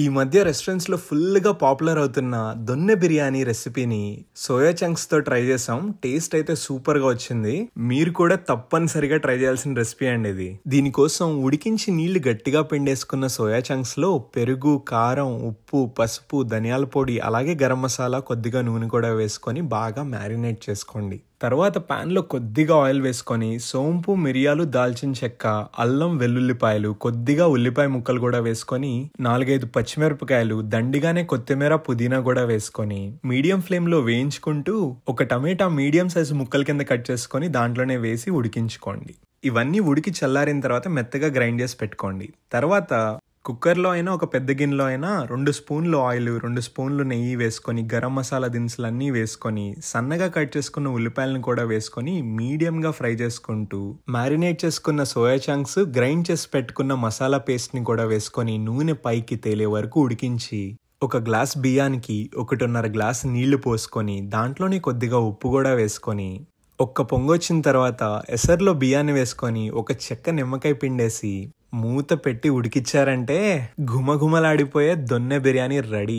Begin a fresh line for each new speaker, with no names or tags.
ఈ మధ్య రెస్టారెంట్స్ లో ఫుల్ గా పాపులర్ అవుతున్న దొన్నె బిర్యానీ రెసిపీని సోయా చంక్స్ తో ట్రై చేసాం. టేస్ట్ అయితే సూపర్ గా వచ్చింది. మీరు కూడా తప్పనిసరిగా ట్రై చేయాల్సిన రెసిపీ అండి ఇది. దీనికోసం ఉడికించి నీళ్లు గట్టిగా పిండేసుకున్న సోయా చంక్స్ లో పెరుగు, కారం, ఉప్పు, పసుపు, ధనియాల పొడి, అలాగే గరం మసాలా, కొద్దిగా నూనె కూడా వేసుకొని బాగా మ్యారినేట్ చేసుకోండి. తర్వాత పాన్ లో కొద్దిగా ఆయిల్ వేసుకొని సోంపు, మిరియాలు, దాల్చిన చెక్క, అల్లం, వెల్లుల్లిపాయలు, కొద్దిగా ఉల్లిపాయ ముక్కలు కూడా వేసుకొని 4-5 పచ్చిమిరపకాయలు, దండిగానే కొత్తిమీర, పుదీనా కూడా వేసుకొని మీడియం ఫ్లేమ్ లో వేయించుకుంటూ ఒక టమాటా మీడియం సైజు ముక్కల కింద కట్ చేసుకొని దాంట్లోనే వేసి ఉడికించుకోండి. ఇవన్నీ ఉడికి చల్లారిన తర్వాత మెత్తగా గ్రైండ్ చేసి పెట్టుకోండి. తర్వాత కుక్కర్లో అయినా ఒక పెద్ద గిన్నెలో అయినా 2 స్పూన్లు ఆయిల్, 2 స్పూన్లు నెయ్యి వేసుకొని గరం మసాలా దినుసులన్నీ వేసుకొని సన్నగా కట్ చేసుకున్న ఉల్లిపాయలను కూడా వేసుకొని మీడియంగా ఫ్రై చేసుకుంటూ మ్యారినేట్ చేసుకున్న సోయా చంక్స్, గ్రైండ్ చేసి పెట్టుకున్న మసాలా పేస్ట్ని కూడా వేసుకొని నూనె పైకి తేలే వరకు ఉడికించి ఒక గ్లాస్ బియ్యానికి 1.5 గ్లాస్ నీళ్లు పోసుకొని దాంట్లోనే కొద్దిగా ఉప్పు కూడా వేసుకొని ఒక్క పొంగొచ్చిన తర్వాత ఎసర్లో బియ్యాన్ని వేసుకొని ఒక చెక్క నిమ్మకాయ పిండేసి మూత పెట్టి ఉడికిచ్చారంటే ఘుమఘుమలాడిపోయే దొన్నె బిర్యానీ రెడీ.